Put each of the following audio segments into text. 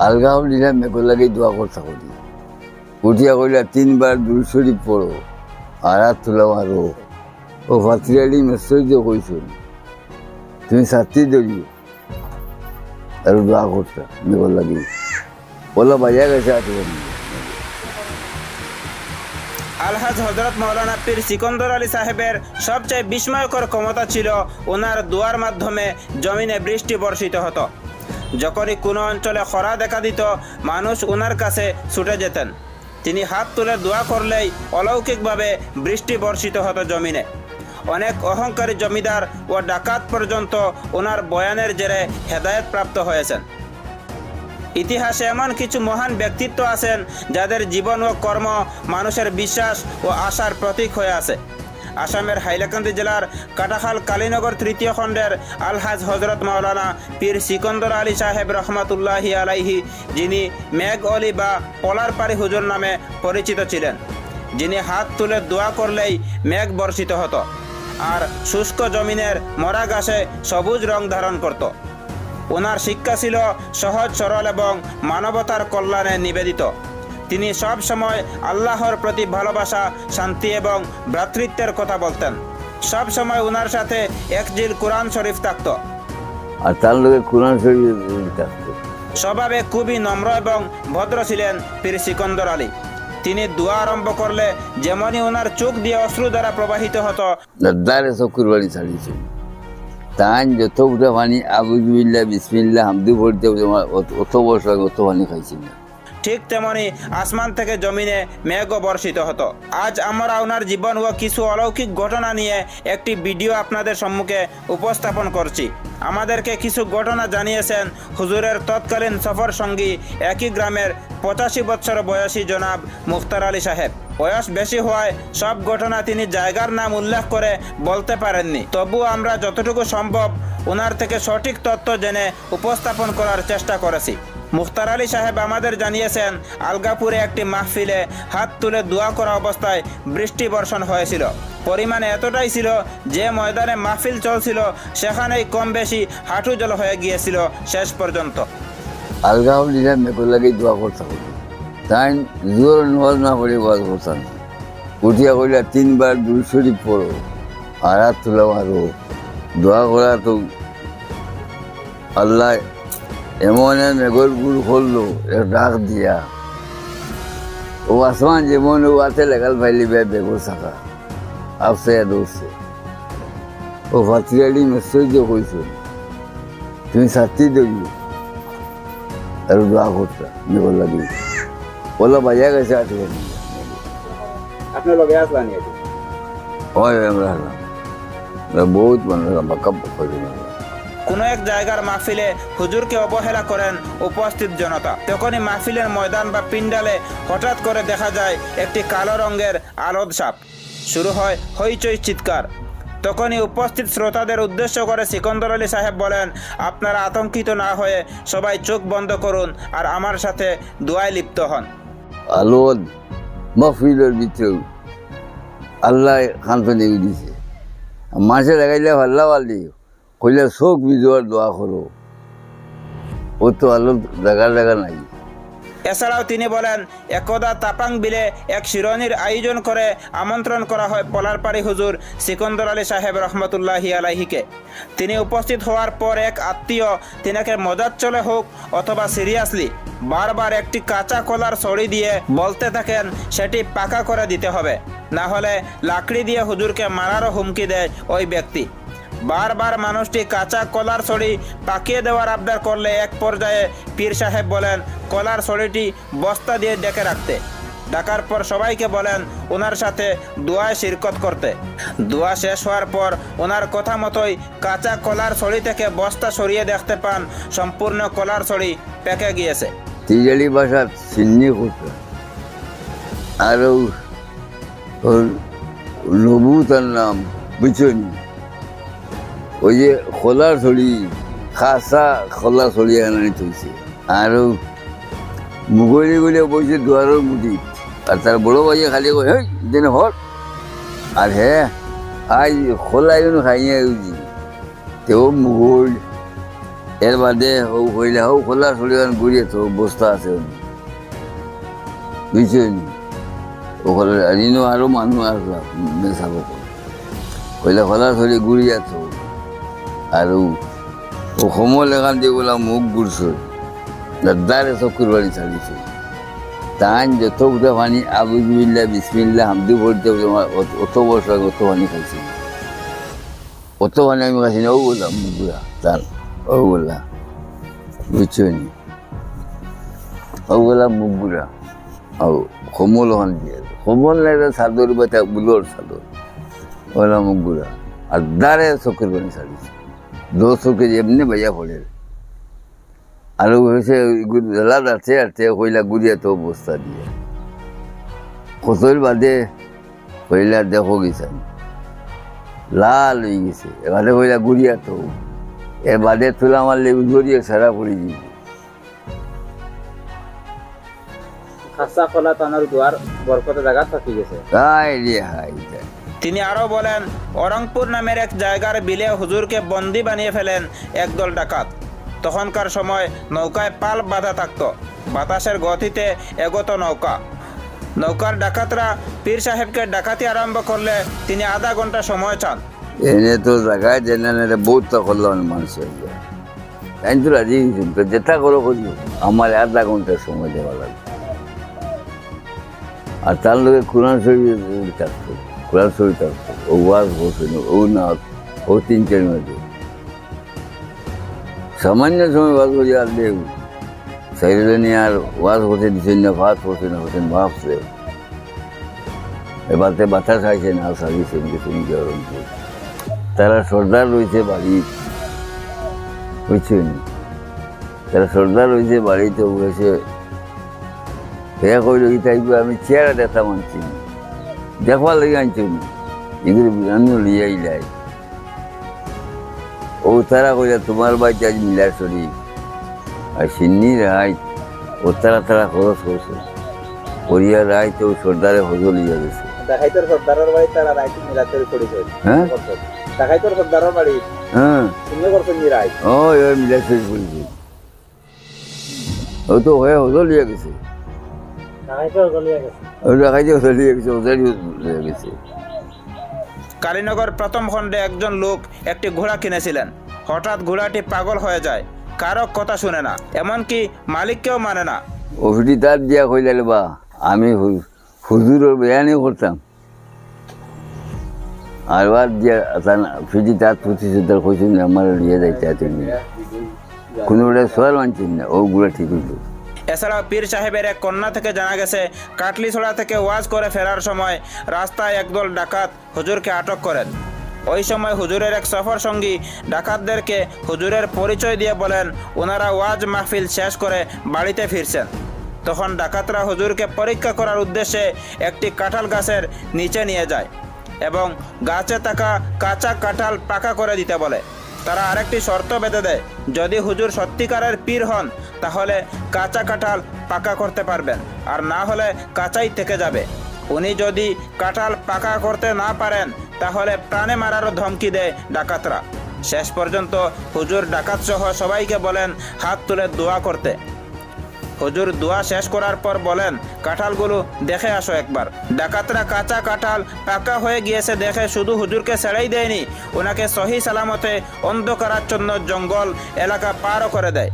আলগা হলিরা মেঘর লাগে দোয়া করতে করি উঠিয়া করিলা 3 বার দুরূদ শরীফ পড়ো আর হাত তোলাও আরো ও ফাতিরালি মেসেজ কইছিল তুমি সাথী দড়িও আর দোয়া করতে মেঘর লাগে বলা বাজা গেছে আটে আলহাজ হযরত মাওলানা পীর সিকন্দর আলী সাহেবের সবচেয়ে বিস্ময়কর ক্ষমতা ছিল ওনার দোয়ার মাধ্যমে জমিনে বৃষ্টি বর্ষিত হতো। যখনই কোনো অঞ্চলে খরা দেখা দিত মানুষ ওনার কাছে ছুটে যেতেন। তিনি হাত তুলে দোয়া করলেই অলৌকিকভাবে বৃষ্টি বর্ষিত হতো জমিনে। অনেক অহংকারী জমিদার ও ডাকাত পর্যন্ত ওনার বয়ানের জেরে হেদায়েত প্রাপ্ত হয়েছেন। ইতিহাসে এমন কিছু মহান ব্যক্তিত্ব আছেন যাদের জীবন ও কর্ম মানুষের বিশ্বাস ও আশার প্রতীক হয়ে আছে। আসামের হাইলাকান্দি জেলার কাটাখাল কালীনগর তৃতীয় খণ্ডের আলহাজ হযরত মাওলানা পীর সিকন্দর আলী সাহেব রহমাতুল্লাহি আলাইহি, যিনি মেঘ অলি বা পলার পাড়ি হুজুর নামে পরিচিত ছিলেন, যিনি হাত তুলে দোয়া করলেই মেঘ বর্ষিত হতো আর শুষ্ক জমিনের মরা ঘাসে সবুজ রং ধারণ করত। ওনার শিক্ষা ছিল সহজ সরল এবং মানবতার কল্যাণে নিবেদিত। তিনি সব সময় আল্লাহর প্রতি ভালোবাসা, শান্তি এবং ভ্রাতৃত্বের কথা বলতেন। সব সময় ওনার সাথে এক জিল কোরআন শরীফ থাকত আর তার লগে কোরআন শরীফ থাকতো। স্বভাবে খুবই নম্র এবং ভদ্র ছিলেন পীর সিকন্দর আলী। তিনি দোয়া আরম্ভ করলে যেমনই ওনার চোখ দিয়ে অশ্রু দ্বারা প্রবাহিত হতো, দারে চকুর বাড়ি ছাড়িয়েছিল। তাই যত উঠে পানি আবুজুবিল্লাহ বিসমিল্লাহ হামদু পড়তে অত বর্ষ অত পানি খাইছি না। ঠিক তেমনি আসমান থেকে জমিনে মেঘ বর্ষিত হতো। আজ আমরা ওনার জীবন ও কিছু অলৌকিক ঘটনা নিয়ে একটি ভিডিও আপনাদের সম্মুখে উপস্থাপন করছি। আমাদেরকে কিছু ঘটনা জানিয়েছেন হুজুরের তৎকালীন সফর সঙ্গী একই গ্রামের 85 বছর বয়সী জনাব মুখতার আলী সাহেব। বয়স বেশি হওয়ায় সব ঘটনা তিনি জায়গার নাম উল্লেখ করে বলতে পারেননি। তবুও আমরা যতটুকু সম্ভব ওনার থেকে সঠিক তথ্য জেনে উপস্থাপন করার চেষ্টা করেছি। মুখতার আলী সাহেব আমাদের জানিয়েছেন, আলগাপুরে একটি মাহফিলে হাত তুলে দোয়া করা অবস্থায় বৃষ্টি বর্ষণ হয়েছিল। পরিমাণে এতটাই ছিল যে ময়দানে মাহফিল চলছিল সেখানেই কম বেশি হাঁটু জল হয়ে গিয়েছিল শেষ পর্যন্ত। আলগাও লিরা মেঘর লাগে দোয়া করতে হবে। তাই জোর নামাজ না পড়ে ওয়াজ করতাম। উঠিয়া করিলা 3 বার দুরূদ শরীফ পড়ো আর হাত তোলাও আরো দোয়া করা তো আল্লাহ এমন মেঘর গুড় করলো ডাক দিয়া ও আসমান যেমন ও হাতে লেগাল ফাইলি বেগর থাকা আপসে দৌড়ছে ও ফাতিরালি মেসেজ কইছিল তুমি সাথী দড়িও আর দোয়া করতে মেঘর লাগে বলা বাজা গেছে আটে আপনার লগে আসলা নিয়ে হয় আমরা বহুত মানুষ বাক্কা করে কোনো এক জায়গার মাহফিলে হুজুরকে অবহেলা করেন উপস্থিত জনতা। তখনই মাহফিলের ময়দান বা পিন্ডালে হঠাৎ করে দেখা যায় একটি কালো রঙের আলোদ সাপ। শুরু হয় হইচই চিৎকার। তখনই উপস্থিত শ্রোতাদের উদ্দেশ্য করে সিকন্দর আলী সাহেব বলেন, আপনারা আতঙ্কিত না হয়ে সবাই চোখ বন্ধ করুন আর আমার সাথে দোয়ায় লিপ্ত হন। আলোদ মাহফিলের ভিতরে আল্লাহ খান্ত নেমে দিছে। মাসে লাগাইলে ভাল্লা পাল্লি কইলে চোখ বিজোয়ার দোয়া করো, ও তো আলো জায়গা নাই। এছাড়াও তিনি বলেন, একদা তাপাং বিলে এক শিরনির আয়োজন করে আমন্ত্রণ করা হয় পলারপাড়ি হুজুর সিকন্দর আলী সাহেব রহমতুল্লাহি আলাইহিকে। তিনি উপস্থিত হওয়ার পর এক আত্মীয় তিনাকে মজার চলে হোক অথবা সিরিয়াসলি বারবার একটি কাঁচা কলার ছড়ি দিয়ে বলতে থাকেন সেটি পাকা করে দিতে হবে, না হলে লাকড়ি দিয়ে হুজুরকে মারারও হুমকি দেয় ওই ব্যক্তি। বারবার মানুষটি কাঁচা কলার ছড়ি পাকিয়ে দেওয়ার আবদার করলে এক পর্যায়ে পীর সাহেব বলেন কলার ছড়িটি বস্তা দিয়ে ডেকে রাখতে। ডাকার পর সবাইকে বলেন ওনার সাথে দোয়ায় শিরকত করতে। দোয়া শেষ হওয়ার পর ওনার কথা মতোই কাঁচা কলার ছড়ি থেকে বস্তা সরিয়ে দেখতে পান সম্পূর্ণ কলার ছড়ি পেকে গিয়েছে। তিজালি ভাষা চিহ্নি করতে আর নবু তার নাম বুঝছনি, ওই যে খোলার ছড়ি খাসা খোলা ছড়ি আনি থইছে আর মুগলি গুলি বসে দুয়ারের মুঠি আর তার বড় ভাইয়ে খালি কই হেই দিন হট আর হ্যাঁ আজ খোলা খাইয়ে তেও মুগল এর বাদে হৌ হইলে হৌ খোলা সরিয়ান ঘুরিয়ে তো বস্তা আছে বুঝছেন ওখানে আনিনো আরো মানুষ আসলাম মেশাব কইলে খোলা সরি ঘুরিয়ে তো আর ও সময় লেখান দিয়ে বললাম মুখ ঘুরছে দাদারে চকুর বাড়ি চালিয়েছে তাই যত উঠে পানি আবুজবিল্লা বিসমিল্লা হামদু পড়তে অত বছর আগে অত পানি খাইছি অত পানি আমি খাইছি না ও বললাম মুখগুলা তার ও বললাম বুঝছো নি ও বললাম মুখগুলা ও সমল ওখান দিয়ে সমল লাগে চাদর বা বুলোর চাদর বললাম মুখগুলা আর দাঁড়ে চকুর পানি চালিয়েছে দো চোখে এমনি ভাইয়া পড়ে আর হয়েছে জেলা যাচ্ছে আরতে কইলা গুড়িয়া তো বস্তা দিয়ে কতল বাদে কইলা দেখো গেছেন লাল হয়ে গেছে এবারে কইলা গুড়িয়া তো এর বাদে তুলা মারলে গড়িয়ে সারা পড়ে যাবে খাসা কলা তানার দুয়ার বরকত জায়গা থাকি গেছে হাই রে হাই তিনি আরো বলেন অরংপুর নামের এক জায়গার বিলে হুজুরকে বন্দি বানিয়ে ফেলেন একদল ডাকাত তখনকার সময় নৌকায় পাল বাঁধা থাকতো বাতাসের গতিতে এগোত নৌকার ডাকাতরা পীর সাহেবকে ডাকাতি আরম্ভ করলে তিনি আধা ঘন্টা সময় চান এনে তো জায়গায় জেনে বহুত তো করলাম মানুষ তাই তো রাজি তো যেটা করো করি আমার আধা ঘন্টার সময় দেওয়া লাগবে আর তার লোকের কোরআন শরীর থাকতো কোরআন শরীর থাকতো ও ওয়াজ বসেন ও না ও 3-4 মিনিট সামান্য সময় ওয়াজ করি আর দেব শরীরে নিয়ে আর ওয়াজ হতে দিচ্ছেন না ভাত হতে না হতেন ভাবছে এবারে বাতাস আইছে না সাজিয়েছেন কিছু তারা সর্দার রয়েছে বাড়ি বুঝছেন তারা সর্দার রয়েছে বাড়িতে বসে ফেয়া কইল কি তাইবে আমি চেয়ারা দেখা মানছি দেখবার লেগে আনছি এগুলো আমিও লিয়াই লাই ও তারা কইলা তোমার বাড়িতে আজ মিলার শরীফ আর সিন্নি রায় ও তারা খরচ করছে করিয়া রায় তো সর্দারে হজল লিয়া গেছে হ্যাঁ ওই মিলার শরীফ করেছে ও তো হয়ে হজল লিয়া গেছে কালীনগর প্রথম খণ্ডে একজন লোক একটি ঘোড়া কিনেছিলেন হঠাৎ ঘোড়াটি পাগল হয়ে যায় কারো কথা শুনে না এমনকি মালিককেও মানে না ওটি তার দিয়া কইলে বা আমি হুজুরের বেয়ানি করতাম আর বার দিয়া ফিটি তার প্রতিশ্রুতার কইছেন আমার লিয়ে যাইতে তুমি কোনো সোয়াল মানছেন না ওগুলো ঠিক হইল এছাড়াও পীর সাহেবের এক কন্যা থেকে জানা গেছে কাটলিছড়া থেকে ওয়াজ করে ফেরার সময় রাস্তায় একদল ডাকাত হুজুরকে আটক করেন ওই সময় হুজুরের এক সফর সঙ্গী ডাকাতদেরকে হুজুরের পরিচয় দিয়ে বলেন ওনারা ওয়াজ মাহফিল শেষ করে বাড়িতে ফিরছেন তখন ডাকাতরা হুজুরকে পরীক্ষা করার উদ্দেশ্যে একটি কাঁঠাল গাছের নিচে নিয়ে যায় এবং গাছে থাকা কাঁচা কাঁঠাল পাকা করে দিতে বলে তারা আরেকটি শর্ত বেঁধে দেয় যদি হুজুর সত্যিকারের পীর হন তাহলে কাঁচা কাঁঠাল পাকা করতে পারবেন আর না হলে কাঁচাই থেকে যাবে উনি যদি কাঁঠাল পাকা করতে না পারেন তাহলে প্রাণে মারারও ধমকি দেয় ডাকাতরা শেষ পর্যন্ত হুজুর ডাকাত সহ সবাইকে বলেন হাত তুলে দোয়া করতে হুজুর দোয়া শেষ করার পর বলেন কাঁঠালগুলো দেখে আসো একবার ডাকাতরা কাঁচা কাঁঠাল পাকা হয়ে গিয়েছে দেখে শুধু হুজুরকে ছেড়েই দেয়নি ওনাকে সহি সালামতে অন্ধকারাচ্ছন্ন জঙ্গল এলাকা পারও করে দেয়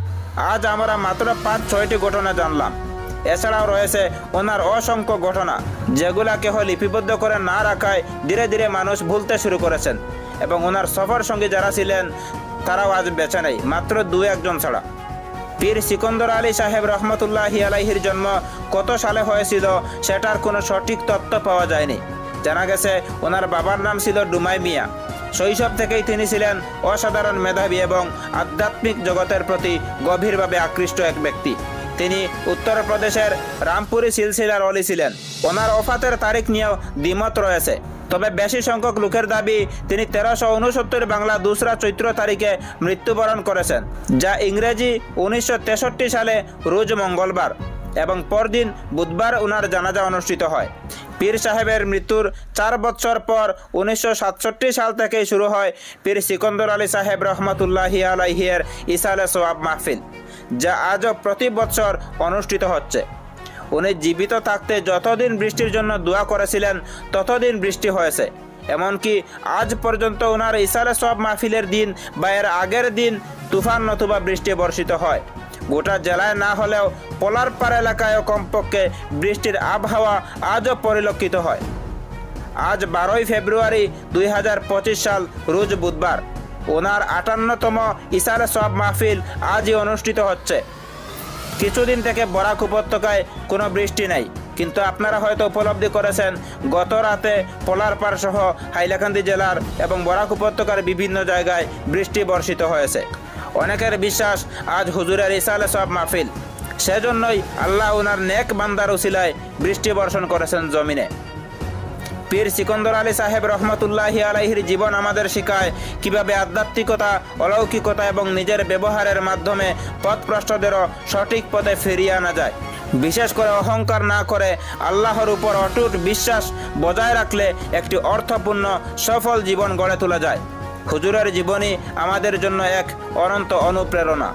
আজ আমরা মাত্র 5-6টি ঘটনা জানলাম এছাড়াও রয়েছে ওনার অসংখ্য ঘটনা যেগুলা কেহ লিপিবদ্ধ করে না রাখায় ধীরে ধীরে মানুষ ভুলতে শুরু করেছেন এবং ওনার সফর সঙ্গী যারা ছিলেন তারাও আজ বেঁচে নেই মাত্র 2-1 জন ছাড়া পীর সিকন্দর আলী সাহেব রহমতুল্লাহি আলাইহির জন্ম কত সালে হয়েছিল সেটার কোনো সঠিক তথ্য পাওয়া যায়নি জানা গেছে ওনার বাবার নাম ছিল ডুমাই মিয়া শৈশব থেকেই তিনি ছিলেন অসাধারণ মেধাবী এবং আধ্যাত্মিক জগতের প্রতি গভীরভাবে আকৃষ্ট এক ব্যক্তি তিনি উত্তরপ্রদেশের রামপুরি সিলসিলার অলি ছিলেন ওনার ওফাতের তারিখ নিয়েও দ্বিমত রয়েছে তবে বেশি সংখ্যক লোকের দাবি তিনি 1369 বাংলা 2রা চৈত্র তারিখে মৃত্যুবরণ করেছেন যা ইংরেজি 1963 সালে রোজ মঙ্গলবার এবং পরদিন বুধবার ওনার জানাজা অনুষ্ঠিত হয় পীর সাহেবের মৃত্যুর 4 বছর পর 1967 সাল থেকে শুরু হয় পীর সিকন্দর আলী সাহেব রহমতুল্লাহি আলাইহির ইসালে সোয়াব মাহফিল, যা আজও প্রতি বছর অনুষ্ঠিত হচ্ছে। উনি জীবিত থাকতে যতদিন বৃষ্টির জন্য দোয়া করেছিলেন ততদিন বৃষ্টি হয়েছে। এমনকি আজ পর্যন্ত ওনার ইসালে সোয়াব মাহফিলের দিন বা এর আগের দিন তুফান নতুবা বৃষ্টি বর্ষিত হয়। গোটা জেলায় না হলেও পোলারপাড় এলাকায়ও কমপক্ষে বৃষ্টির আবহাওয়া আজও পরিলক্ষিত হয়। আজ 12 ফেব্রুয়ারি 2025 সাল রোজ বুধবার। ওনার 58তম ইসালে সোয়াব মাহফিল আজই অনুষ্ঠিত হচ্ছে। কিছুদিন থেকে বরাক উপত্যকায় কোনো বৃষ্টি নেই, কিন্তু আপনারা হয়তো উপলব্ধি করেছেন গত রাতে পোলারপাড় সহ হাইলাকান্দি জেলার এবং বরাক উপত্যকার বিভিন্ন জায়গায় বৃষ্টি বর্ষিত হয়েছে। অনেকের বিশ্বাস আজ হুজুরের ইসালে সোয়াব মাহফিল, সেজন্যই আল্লাহ ওনার নেক বান্দার উসিলায় বৃষ্টি বর্ষণ করেছেন জমিনে। পীর সিকন্দর আলী সাহেব রহমতুল্লাহি আলাইহির জীবন আমাদের শেখায় কিভাবে আধ্যাত্মিকতা, অলৌকিকতা এবং নিজের ব্যবহারের মাধ্যমে পথভ্রষ্টদেরও সঠিক পথে ফিরিয়ে আনা যায়। বিশেষ করে অহংকার না করে আল্লাহর উপর অটুট বিশ্বাস বজায় রাখলে একটি অর্থপূর্ণ সফল জীবন গড়ে তোলা যায়। হুজুরের জীবনী আমাদের জন্য এক অনন্ত অনুপ্রেরণা।